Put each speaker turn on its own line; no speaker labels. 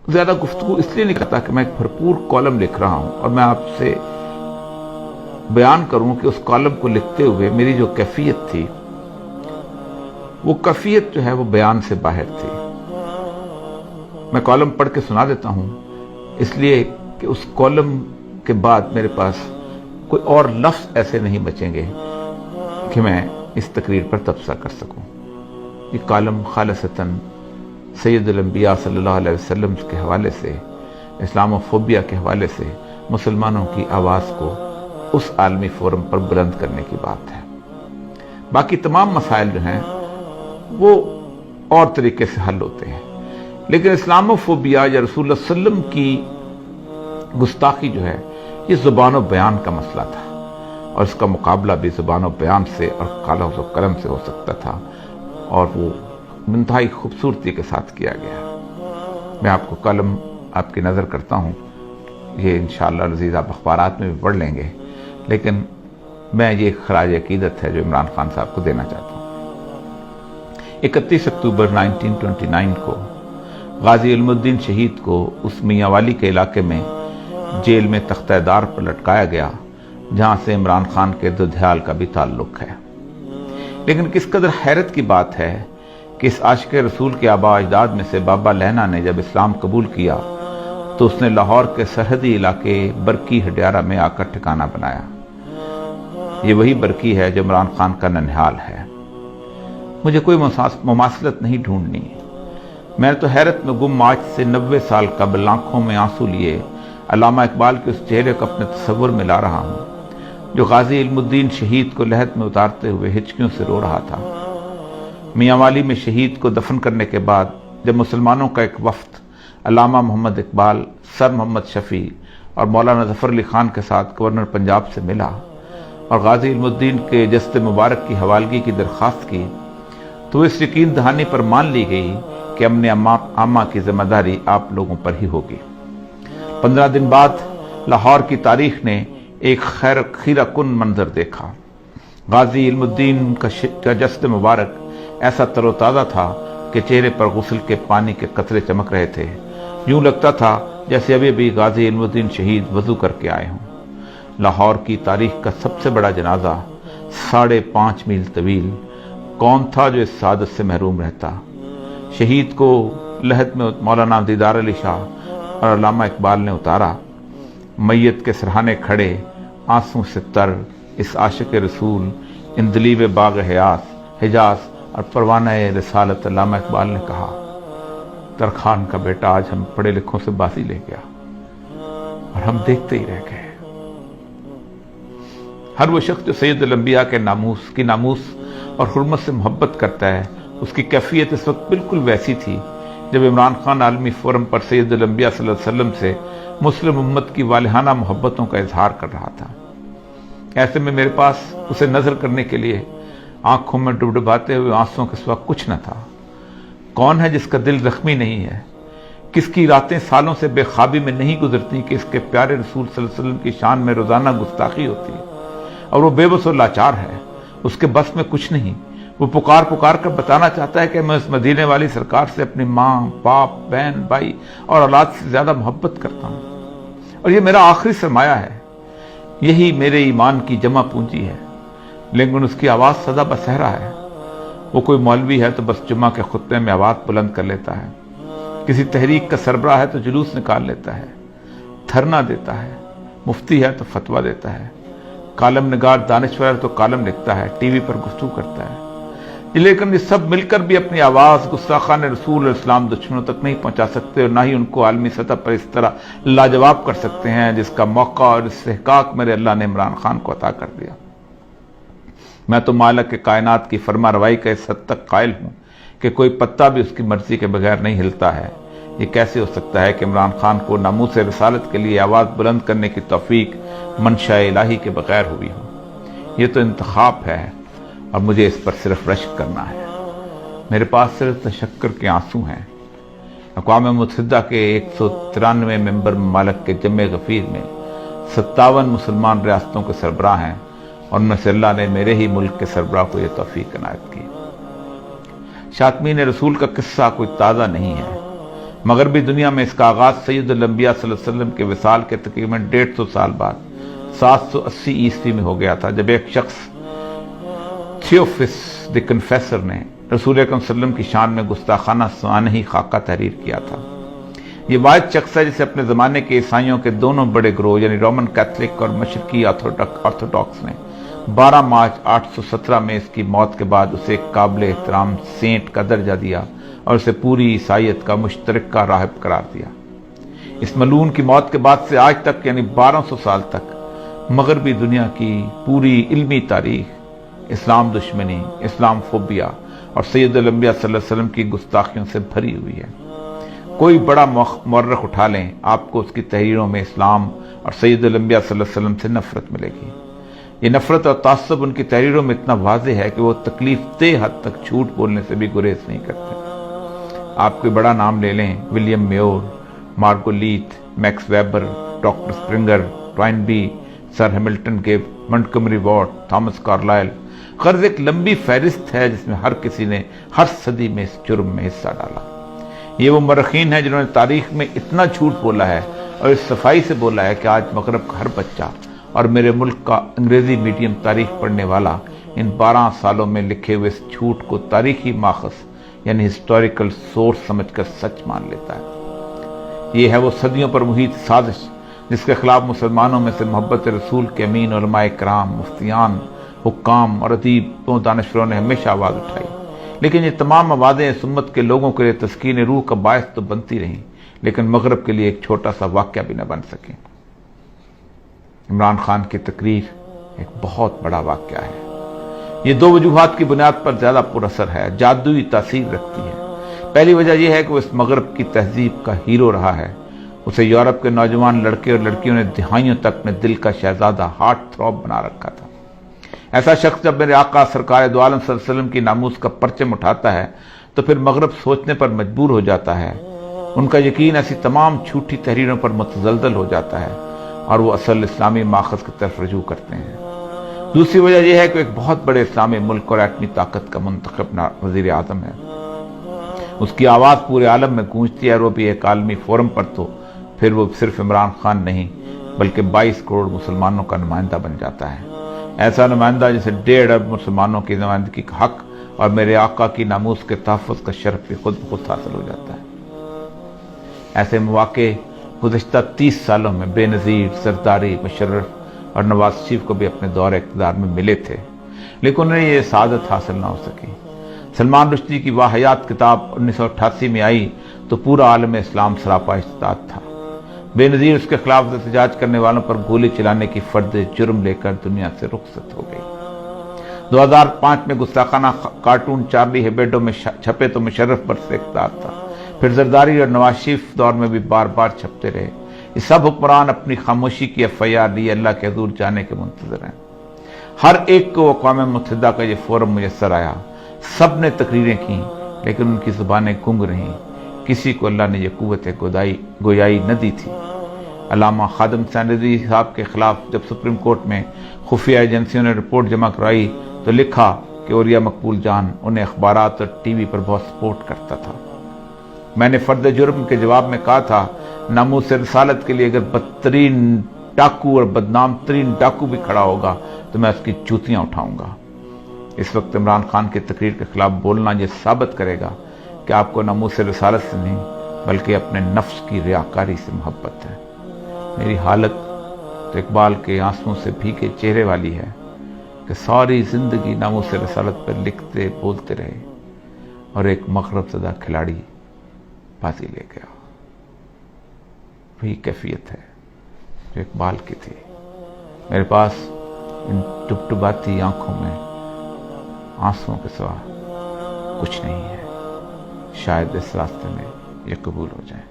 زیادہ گفتگو اس لیے نہیں کرتا کہ میں ایک بھرپور کالم لکھ رہا ہوں اور میں آپ سے بیان کروں کہ اس کالم کو لکھتے ہوئے میری جو کیفیت تھی وہ کیفیت جو ہے وہ بیان سے باہر تھی۔ میں کالم پڑھ کے سنا دیتا ہوں اس لیے کہ اس کالم کے بعد میرے پاس کوئی اور لفظ ایسے نہیں بچیں گے کہ میں اس تقریر پر تبصرہ کر سکوں۔ یہ کالم خالصتاً سید الانبیاء صلی اللہ علیہ وسلم کے حوالے سے، اسلام فوبیا کے حوالے سے مسلمانوں کی آواز کو اس عالمی فورم پر بلند کرنے کی بات ہے۔ باقی تمام مسائل جو ہیں وہ اور طریقے سے حل ہوتے ہیں، لیکن اسلام فوبیا یا رسول اللہ صلی اللہ علیہ وسلم کی گستاخی جو ہے یہ زبان و بیان کا مسئلہ تھا، اور اس کا مقابلہ بھی زبان و بیان سے اور کاغذ و قلم سے ہو سکتا تھا، اور وہ انتہائی خوبصورتی کے ساتھ کیا گیا۔ میں آپ کو کالم آپ کی نظر کرتا ہوں، یہ انشاءاللہ العزیز آپ اخبارات میں بھی پڑھ لیں گے، لیکن میں یہ خراج عقیدت ہے جو عمران خان صاحب کو دینا چاہتا ہوں۔ 31 اکتوبر 1929 کو غازی علم الدین شہید کو اس میاں والی کے علاقے میں جیل میں تختہ دار پر لٹکایا گیا، جہاں سے عمران خان کے دودھیال کا بھی تعلق ہے۔ لیکن کس قدر حیرت کی بات ہے کہ اس عاشق رسول کے آباء اجداد میں سے بابا لہنا نے جب اسلام قبول کیا تو اس نے لاہور کے سرحدی علاقے برکی ہڈیارہ میں آ کر ٹھکانہ بنایا۔ یہ وہی برکی ہے جو عمران خان کا ننہال ہے۔ مجھے کوئی مماثلت نہیں ڈھونڈنی، میں تو حیرت میں گم آج سے 90 سال قبل آنکھوں میں آنسو لیے علامہ اقبال کے اس چہرے کو اپنے تصور میں لا رہا ہوں جو غازی علم الدین شہید کو لحد میں اتارتے ہوئے ہچکیوں سے رو رہا تھا۔ میاں والی میں شہید کو دفن کرنے کے بعد جب مسلمانوں کا ایک وفد علامہ محمد اقبال، سر محمد شفیع اور مولانا ظفر علی خان کے ساتھ گورنر پنجاب سے ملا اور غازی علم الدین کے جسد مبارک کی حوالگی کی درخواست کی تو اس یقین دہانی پر مان لی گئی کہ امن عامہ کی ذمہ داری آپ لوگوں پر ہی ہوگی۔ 15 دن بعد لاہور کی تاریخ نے ایک خیرہ کن منظر دیکھا۔ غازی علم الدین کا جسد مبارک ایسا تر و تازہ تھا کہ چہرے پر غسل کے پانی کے قطرے چمک رہے تھے، یوں لگتا تھا جیسے ابھی بھی غازی علم الدین شہید وضو کر کے آئے ہوں۔ لاہور کی تاریخ کا سب سے بڑا جنازہ 5.5 میل طویل، کون تھا جو اس سعادت سے محروم رہتا؟ شہید کو لحد میں مولانا دیدار علی شاہ اور علامہ اقبال نے اتارا۔ میت کے سرہانے کھڑے آنسوں سے تر اس عاشق رسول اندلیب باغ حجاز اور پروانہ رسالت علامہ اقبال نے کہا، ترخان کا بیٹا آج ہم پڑھے لکھوں سے بازی لے گیا اور ہم دیکھتے ہی رہ گئے۔ ہر وہ شخص جو سید الانبیاء کے ناموس اور حرمت سے محبت کرتا ہے، اس کی کیفیت اس وقت بالکل ویسی تھی جب عمران خان عالمی فورم پر سید الانبیاء صلی اللہ علیہ وسلم سے مسلم امت کی والہانہ محبتوں کا اظہار کر رہا تھا۔ ایسے میں میرے پاس اسے نظر کرنے کے لیے آنکھوں میں ڈبڈباتے ہوئے آنسوؤں کے سوا کچھ نہ تھا۔ کون ہے جس کا دل زخمی نہیں ہے؟ کس کی راتیں سالوں سے بے خوابی میں نہیں گزرتی کہ اس کے پیارے رسول صلی اللہ علیہ وسلم کی شان میں روزانہ گستاخی ہوتی ہے اور وہ بے بس و لاچار ہے، اس کے بس میں کچھ نہیں۔ وہ پکار کر بتانا چاہتا ہے کہ میں اس مدینے والی سرکار سے اپنی ماں، باپ، بہن، بھائی اور اولاد سے زیادہ محبت کرتا ہوں، اور یہ میرا آخری سرمایہ ہے، یہی میرے ایمان کی جمع پونجی ہے۔ لیکن اس کی آواز سدا بصہرا ہے۔ وہ کوئی مولوی ہے تو بس جمعہ کے خطبے میں آواز بلند کر لیتا ہے، کسی تحریک کا سربراہ ہے تو جلوس نکال لیتا ہے، دھرنا دیتا ہے، مفتی ہے تو فتویٰ دیتا ہے، کالم نگار دانشور ہے تو کالم لکھتا ہے، ٹی وی پر گفتگو کرتا ہے۔ لیکن یہ سب مل کر بھی اپنی آواز گستاخان رسول اور اسلام دشمنوں تک نہیں پہنچا سکتے، اور نہ ہی ان کو عالمی سطح پر اس طرح لاجواب کر سکتے ہیں جس کا موقع اور استحقاق میرے اللہ نے عمران خان کو عطا کر دیا۔ میں تو مالک کائنات کی فرما روائی کا اس حد تک قائل ہوں کہ کوئی پتا بھی اس کی مرضی کے بغیر نہیں ہلتا ہے۔ یہ کیسے ہو سکتا ہے کہ عمران خان کو ناموس رسالت کے لیے آواز بلند کرنے کی توفیق منشاء الہی کے بغیر ہوئی ہو؟ یہ تو انتخاب ہے اور مجھے اس پر صرف رشک کرنا ہے۔ میرے پاس صرف تشکر کے آنسو ہیں۔ اقوام متحدہ کے 193 ممبر ممالک کے جمع غفیر میں 57 مسلمان ریاستوں کے سربراہ ہیں، اور ان میں سے اللہ نے میرے ہی ملک کے سربراہ کو یہ توفیق عنایت کی۔ شاطمین رسول کا قصہ کوئی تازہ نہیں ہے، مغربی دنیا میں اس کا آغاز سید الانبیاء صلی اللہ علیہ وسلم کے وصال کے تقریباً 150 سال بعد 780 عیسوی میں ہو گیا تھا، جب ایک شخص تھیوفس دی کنفیسر نے رسول اکرم صلی اللہ علیہ وسلم کی شان میں گستاخانہ سوانحی خاکہ تحریر کیا تھا۔ یہ واحد شخص ہے جسے اپنے زمانے کے عیسائیوں کے دونوں بڑے گروہ یعنی رومن کیتھولک اور مشرقی آرتھوڈاکس نے 12 مارچ 817 میں اس کی موت کے بعد اسے ایک قابل احترام سینٹ کا درجہ دیا اور اسے پوری عیسائیت کا مشترکہ راہب قرار دیا۔ اس ملعون کی موت کے بعد سے آج تک یعنی 1200 سال تک مغربی دنیا کی پوری علمی تاریخ اسلام دشمنی، اسلام فوبیا اور سید الانبیاء صلی اللہ علیہ وسلم کی گستاخیوں سے بھری ہوئی ہے۔ کوئی بڑا مورخ اٹھا لیں، آپ کو اس کی تحریروں میں اسلام اور سید الانبیاء صلی اللہ علیہ وسلم سے نفرت ملے گی۔ یہ نفرت اور تعصب ان کی تحریروں میں اتنا واضح ہے کہ وہ تکلیف دہ حد تک جھوٹ بولنے سے بھی گریز نہیں کرتے۔ آپ کوئی بڑا نام لے لیں، William Muir, Margoliouth, Max Weber, doctor Sprenger, Toynbee, sir Hamilton Gibb, Montgomery Watt, Thomas Carlyle, غرض ایک لمبی فہرست ہے جس میں ہر کسی نے ہر صدی میں اس جرم میں حصہ ڈالا۔ یہ وہ مورخین ہیں جنہوں نے تاریخ میں اتنا جھوٹ بولا ہے اور اس صفائی سے بولا ہے کہ آج مغرب کا ہر بچہ اور میرے ملک کا انگریزی میڈیم تاریخ پڑھنے والا ان 12 سالوں میں لکھے ہوئے اس جھوٹ کو تاریخی ماخذ یعنی ہسٹوریکل سورس سمجھ کر سچ مان لیتا ہے۔ یہ ہے وہ صدیوں پر محیط سازش جس کے خلاف مسلمانوں میں سے محبت رسول کے امین علماء کرام، مفتیان، حکام اور ادیب و دانشوروں نے ہمیشہ آواز اٹھائی، لیکن یہ تمام آوازیں اس امت کے لوگوں کے لیے تسکین روح کا باعث تو بنتی رہیں، لیکن مغرب کے لیے ایک چھوٹا سا واقعہ بھی نہ بن سکیں۔ عمران خان کی تقریر ایک بہت بڑا واقعہ ہے۔ یہ 2 وجوہات کی بنیاد پر زیادہ پر اثر ہے، جادوئی تاثیر رکھتی ہے۔ پہلی وجہ یہ ہے کہ وہ اس مغرب کی تہذیب کا ہیرو رہا ہے۔ اسے یورپ کے نوجوان لڑکے اور لڑکیوں نے دہائیوں تک اپنے دل کا شہزادہ، ہارٹ تھروب بنا رکھا تھا۔ ایسا شخص جب میرے آقا سرکار دو عالم صلی اللہ علیہ وسلم کی ناموس کا پرچم اٹھاتا ہے تو پھر مغرب سوچنے پر مجبور ہو جاتا ہے، ان کا یقین ایسی تمام جھوٹی تحریروں پر متزلزل ہو جاتا ہے اور وہ اصل اسلامی ماخذ کی طرف رجوع کرتے ہیں۔ دوسری وجہ یہ ہے کہ ایک بہت بڑے اسلامی ملک اور ایٹمی طاقت کا منتخب وزیر اعظم ہے، اس کی آواز پورے عالم میں گونجتی ہے اور وہ بھی ایک عالمی فورم پر، تو پھر وہ صرف عمران خان نہیں بلکہ 22 کروڑ مسلمانوں کا نمائندہ بن جاتا ہے، ایسا نمائندہ جسے 1.5 ارب مسلمانوں کی نمائندگی کا حق اور میرے آقا کی ناموس کے تحفظ کا شرف بھی خود بخود حاصل ہو جاتا ہے۔ ایسے مواقع گزشتہ 30 سالوں میں بے نظیر زرداری، مشرف اور نواز شریف کو بھی اپنے دور اقتدار میں ملے تھے، لیکن انہیں یہ سعادت حاصل نہ ہو سکی۔ سلمان رشدی کی واحیات کتاب 1988 میں آئی تو پورا عالم اسلام سراپا اشتعال تھا۔ بے نظیر اس کے خلاف احتجاج کرنے والوں پر گولی چلانے کی فرد جرم لے کر دنیا سے رخصت ہو گئی۔ 2005 میں گستاخانہ کارٹون چارلی ہیبیڈو میں چھپے تو مشرف برس اقتدار تھا، پھر زرداری اور نواز شریف دور میں بھی بار بار چھپتے رہے۔ یہ سب حکمران اپنی خاموشی کی FIR لیے اللہ کے حضور جانے کے منتظر ہیں۔ ہر ایک کو اقوام متحدہ کا یہ فورم میسر آیا، سب نے تقریریں کی لیکن ان کی زبانیں گنگ رہیں، کسی کو اللہ نے یہ قوت گویائی نہ دی تھی۔ علامہ خادم حسین رضوی صاحب کے خلاف جب سپریم کورٹ میں خفیہ ایجنسیوں نے رپورٹ جمع کرائی تو لکھا کہ اولیاء مقبول جان انہیں اخبارات اور TV پر بہت سپورٹ کرتا تھا۔ میں نے فرد جرم کے جواب میں کہا تھا، ناموس رسالت کے لیے اگر بدترین ڈاکو اور بدنام ترین ڈاکو بھی کھڑا ہوگا تو میں اس کی جوتیاں اٹھاؤں گا۔ اس وقت عمران خان کی تقریر کے خلاف بولنا یہ ثابت کرے گا کہ آپ کو ناموس رسالت سے نہیں بلکہ اپنے نفس کی ریاکاری سے محبت ہے۔ میری حالت تو اقبال کے آنسوؤں سے بھیگے چہرے والی ہے کہ ساری زندگی ناموس رسالت پر لکھتے بولتے رہے اور ایک مغرب زدہ کھلاڑی بازی لے گیا۔ وہی کیفیت ہے جو اقبال کی تھی۔ میرے پاس ان ٹپٹپاتی آنکھوں میں آنسوؤں کے سوا کچھ نہیں ہے، شاید اس راستے میں یہ قبول ہو جائے۔